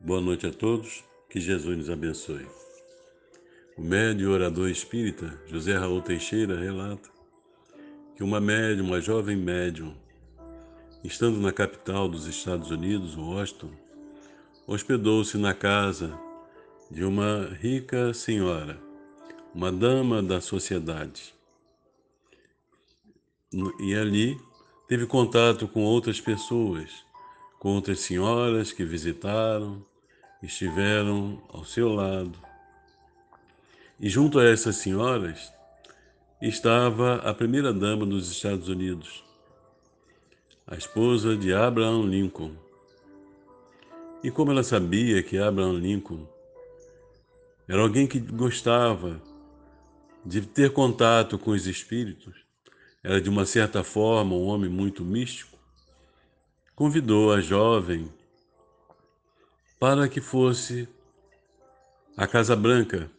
Boa noite a todos, que Jesus nos abençoe. O médium e orador espírita José Raul Teixeira relata que uma jovem médium, estando na capital dos Estados Unidos, Washington, hospedou-se na casa de uma rica senhora, uma dama da sociedade, e ali teve contato com outras pessoas, com outras senhoras que visitaram, estiveram ao seu lado. E junto a essas senhoras estava a primeira-dama dos Estados Unidos, a esposa de Abraham Lincoln. E como ela sabia que Abraham Lincoln era alguém que gostava de ter contato com os espíritos, era de uma certa forma um homem muito místico, convidou a jovem para que fosse à Casa Branca,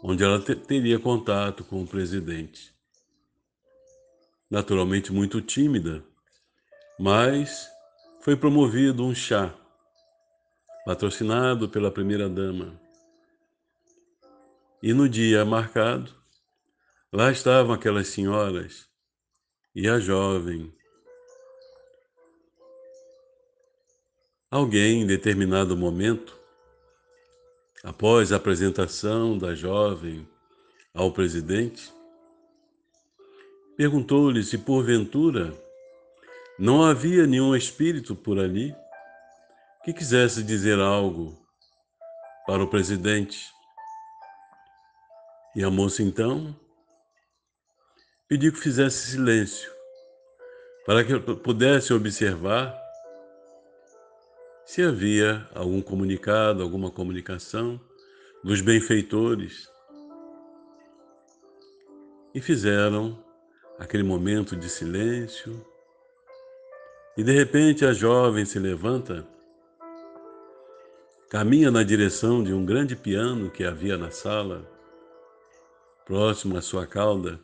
onde ela teria contato com o presidente. Naturalmente muito tímida, mas foi promovido um chá, patrocinado pela primeira-dama. E no dia marcado, lá estavam aquelas senhoras e a jovem. Alguém, em determinado momento, após a apresentação da jovem ao presidente, perguntou-lhe se porventura não havia nenhum espírito por ali que quisesse dizer algo para o presidente. E a moça então pediu que fizesse silêncio, para que eu pudesse observar se havia algum comunicado, alguma comunicação dos benfeitores. E fizeram aquele momento de silêncio. E de repente a jovem se levanta, caminha na direção de um grande piano que havia na sala, próximo à sua cauda,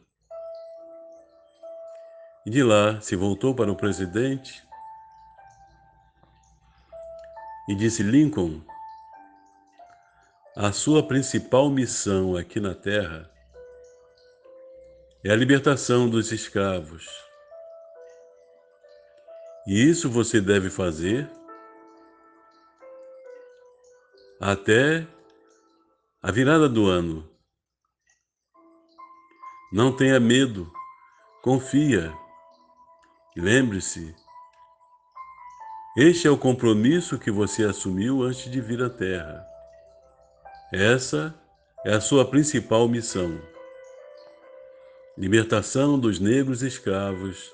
e de lá se voltou para o presidente e disse: Lincoln, a sua principal missão aqui na Terra é a libertação dos escravos. E isso você deve fazer até a virada do ano. Não tenha medo, confia. E lembre-se, este é o compromisso que você assumiu antes de vir à Terra. Essa é a sua principal missão. Libertação dos negros escravos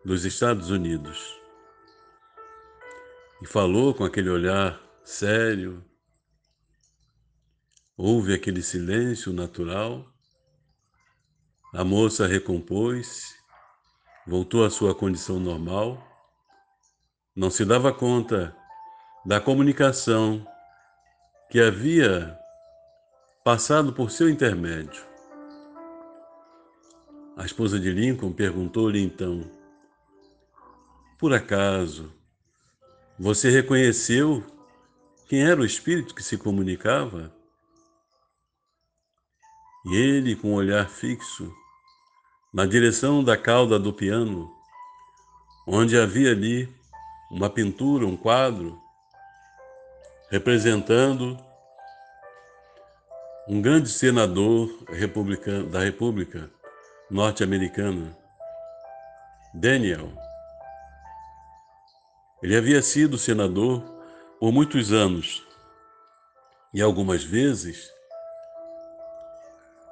dos Estados Unidos. E falou com aquele olhar sério. Houve aquele silêncio natural. A moça recompôs-se, voltou à sua condição normal. Não se dava conta da comunicação que havia passado por seu intermédio. A esposa de Lincoln perguntou-lhe então: por acaso, você reconheceu quem era o espírito que se comunicava? E ele, com um olhar fixo, na direção da cauda do piano, onde havia ali uma pintura, um quadro, representando um grande senador da República norte-americana, Daniel. Ele havia sido senador por muitos anos e algumas vezes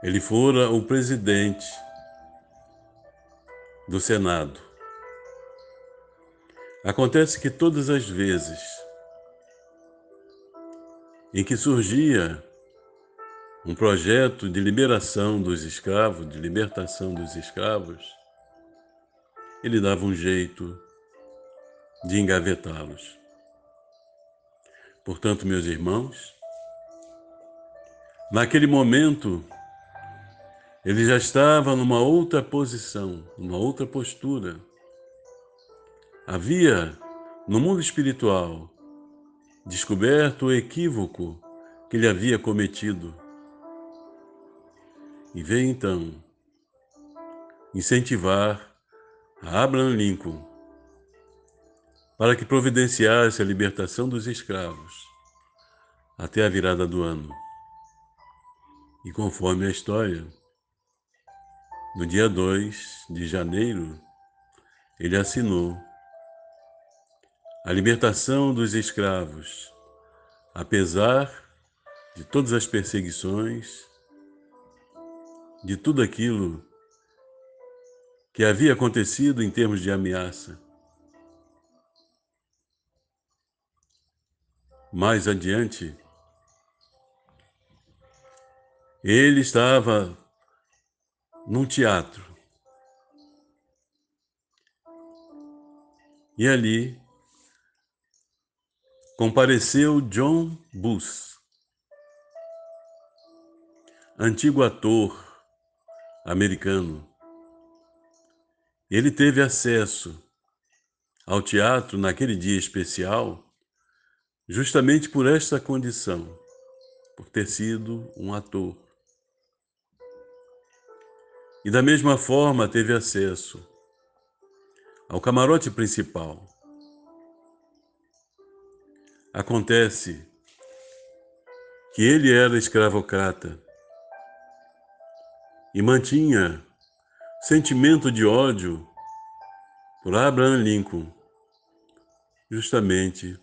ele fora o presidente do Senado. Acontece que todas as vezes em que surgia um projeto de liberação dos escravos, de libertação dos escravos, ele dava um jeito de engavetá-los. Portanto, meus irmãos, naquele momento, ele já estava numa outra posição, numa outra postura. Havia, no mundo espiritual, descoberto o equívoco que ele havia cometido, e veio então incentivar a Abraham Lincoln para que providenciasse a libertação dos escravos até a virada do ano. E conforme a história, no dia 2 de janeiro, ele assinou a libertação dos escravos, apesar de todas as perseguições, de tudo aquilo que havia acontecido em termos de ameaça. Mais adiante, ele estava num teatro e ali compareceu John Bus, antigo ator americano. Ele teve acesso ao teatro naquele dia especial justamente por esta condição, por ter sido um ator. E da mesma forma teve acesso ao camarote principal. Acontece que ele era escravocrata e mantinha sentimento de ódio por Abraham Lincoln, justamente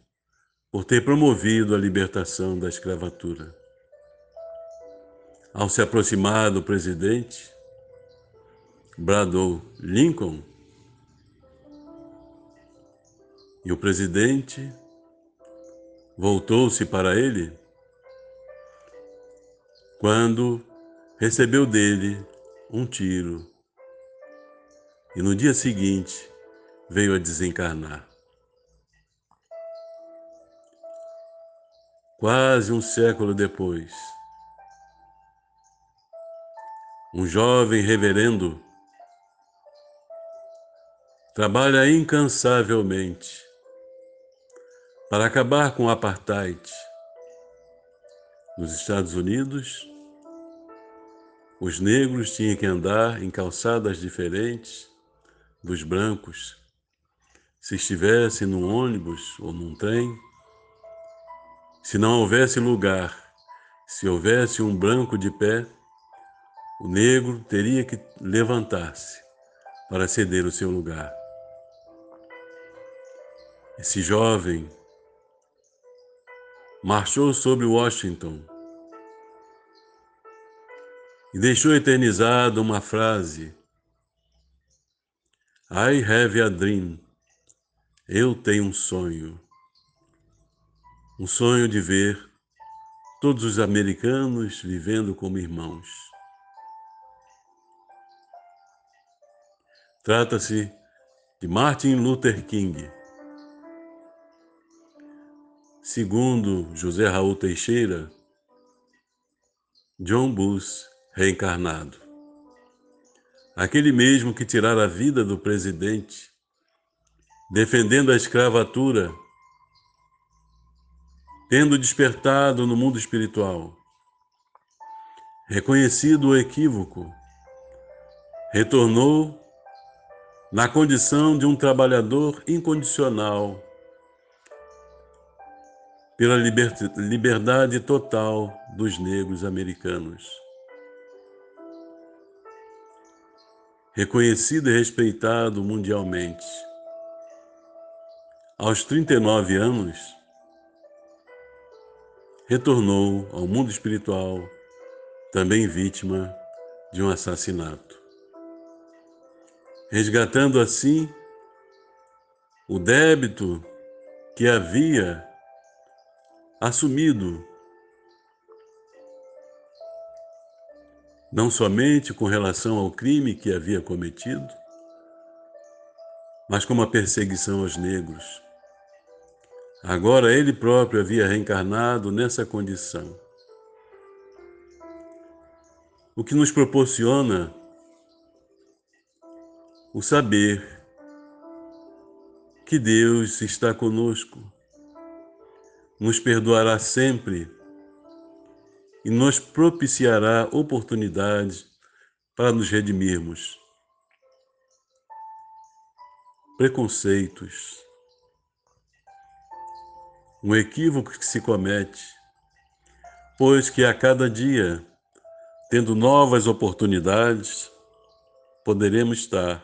por ter promovido a libertação da escravatura. Ao se aproximar do presidente, bradou Lincoln, e o presidente voltou-se para ele quando recebeu dele um tiro e no dia seguinte veio a desencarnar. Quase um século depois, um jovem reverendo trabalha incansavelmente para acabar com o apartheid nos Estados Unidos. Os negros tinham que andar em calçadas diferentes dos brancos. Se estivesse num ônibus ou num trem, se não houvesse lugar, se houvesse um branco de pé, o negro teria que levantar-se para ceder o seu lugar. Esse jovem marchou sobre Washington e deixou eternizada uma frase: I have a dream. Eu tenho um sonho de ver todos os americanos vivendo como irmãos. Trata-se de Martin Luther King. Segundo José Raul Teixeira, John Bus reencarnado. Aquele mesmo que tirara a vida do presidente, defendendo a escravatura, tendo despertado no mundo espiritual, reconhecido o equívoco, retornou na condição de um trabalhador incondicional pela liberdade total dos negros americanos. Reconhecido e respeitado mundialmente. Aos 39 anos, retornou ao mundo espiritual, também vítima de um assassinato, resgatando assim o débito que havia assumido, não somente com relação ao crime que havia cometido, mas como a perseguição aos negros. Agora ele próprio havia reencarnado nessa condição, o que nos proporciona o saber que Deus está conosco, nos perdoará sempre e nos propiciará oportunidades para nos redimirmos. Preconceitos, um equívoco que se comete, pois que a cada dia, tendo novas oportunidades, poderemos estar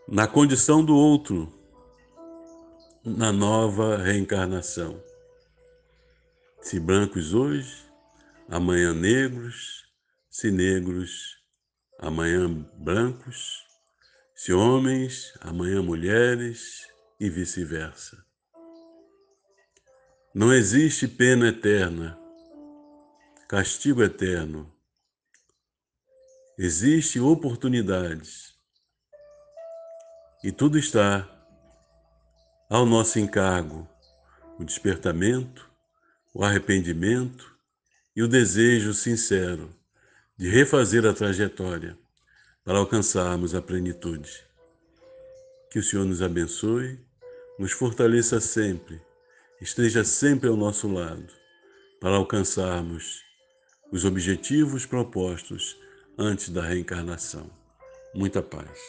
na condição do outro, na nova reencarnação. Se brancos hoje, amanhã negros, se negros, amanhã brancos, se homens, amanhã mulheres e vice-versa. Não existe pena eterna, castigo eterno. Existem oportunidades e tudo está ao nosso encargo: o despertamento, o arrependimento e o desejo sincero de refazer a trajetória para alcançarmos a plenitude. Que o Senhor nos abençoe, nos fortaleça sempre, esteja sempre ao nosso lado, para alcançarmos os objetivos propostos antes da reencarnação. Muita paz.